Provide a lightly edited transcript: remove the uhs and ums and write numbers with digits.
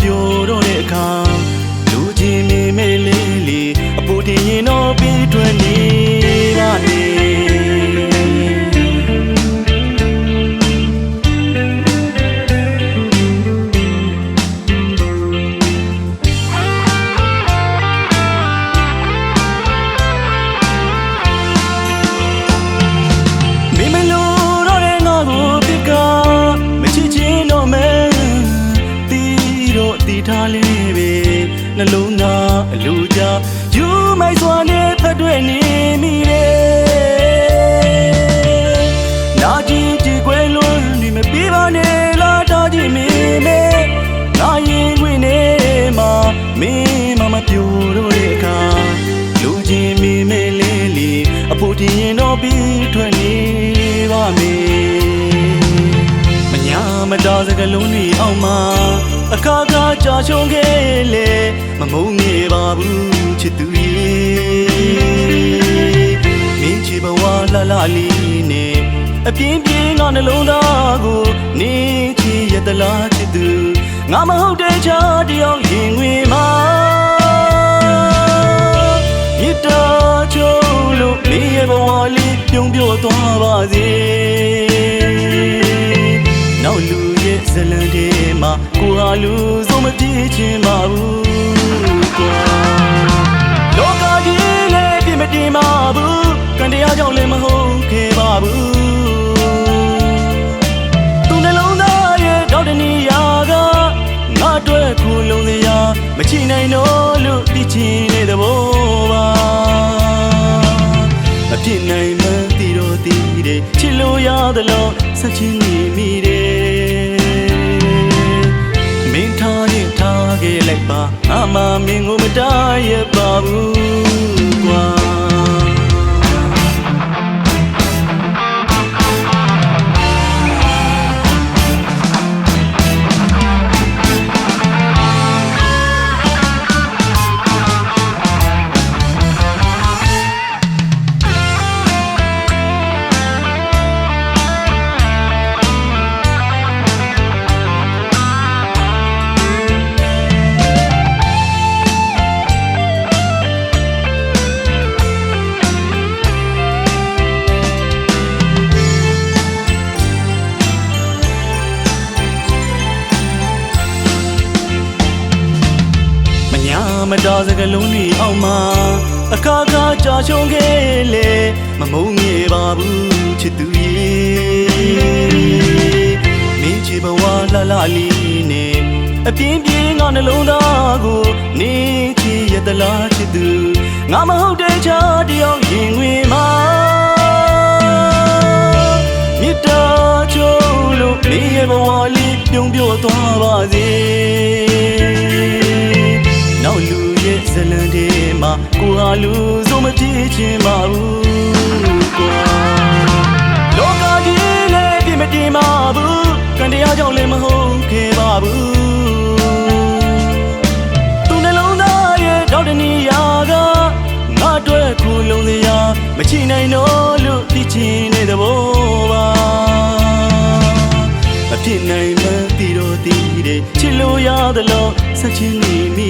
ပြောတော့တဲ့အခါလူချင်းမေမေလေးလေးအပူတင်ရင်တော့ပြီးထွက်နေပါနေထားလေးပဲနှလုံးသားအလူကြယူမိုက်စွာနဲ့ဖက်တွေ့နေမိတယ်နာကြည့်ကြည့်ကွယ်လွန်နေမပြေပါနဲ့လားတားကြည့်မိမေငါရင်ခွေနေမှာမင်းမပြောတော့တဲ့အခါလူချင်းမိမေလေးလေးအဖို့တင်ရင်တော့ပြီးထွက်နေပါမယ်မညာမတော်စကလုံးတွေအောက်မှာအခါခါကြာရှုံးခဲ့လေမမုန်းနေပါဘူးချစ်သူရဲ့မင်းချစ်ဘဝလာလာလေးနဲ့အပြင်းပြင်းငါနှလုံးသားကိုနေချစ်ရတလားချစ်သူငါမဟုတ်တဲ့ချာတယောက်ရင်ငွေမှာမြတ်တာချိုးလို့မင်းရဲ့ဘဝလေးပြုံးပြောသွားပါစေနောက်လူရဲ့ဇလန်ထဲမှာကိုဟာလူစုံမပြေးချင်ပါဘူးကွာလောကကြီးလည်းပြမတင်ပါဘူးကံတရားကြောင့်လည်းမဟုတ်ခဲ့ပါဘူးသူနှလုံးသားရဲ့တောက်တနေရာကငါအတွက်ခုလုံးစရာမချနိုင်တော့လို့သိချင်တဲ့သဘောပါအဖြစ်နိုင်မှန်းသိတော့သိတယ်ချစ်လို့ရသလားဆက်ချင်းနေမိတယ်မင်းထားရင်ထားခဲ့လိုက်ပါအမမင်းကိုမတားရပါဘူးကွာမတော်စကလုံးတွေအောက်မှာအခါခါကြာရှုံးခဲ့လေမမုန်းနေပါဘူးချစ်သူရဲ့မင်းချစ်ဘဝလာလာလေးနဲ့အပြင်းပြင်းငါနှလုံးသားကိုနေချစ်ရတလားချစ်သူငါမဟုတ်တဲ့ချာတယောက်ရင်ငွေမှာမြတ်တာချိုးလို့မင်းရဲ့ဘဝလေးပြုံးပြောသွားပါစေနောက်လူရဲ့ဇလန်ထဲမှာကိုဟာလူစုံမပြေးချင်ပါဘူးကွာလောကကြီးလည်းပြမတင်ပါဘူးကံတရားကြောင့်လည်းမဟုတ်ခဲ့ပါဘူးသူနှလုံးသားရဲ့တောက်တနေရာကငါအတွက်ခုလုံးစရာမချနိုင်တော့လို့သိချင်တဲ့သဘောပါအဖြစ်နိုင်မှန်းသိတော့သိတယ်ချစ်လို့ရသလားဆက်ချင်းနေမိ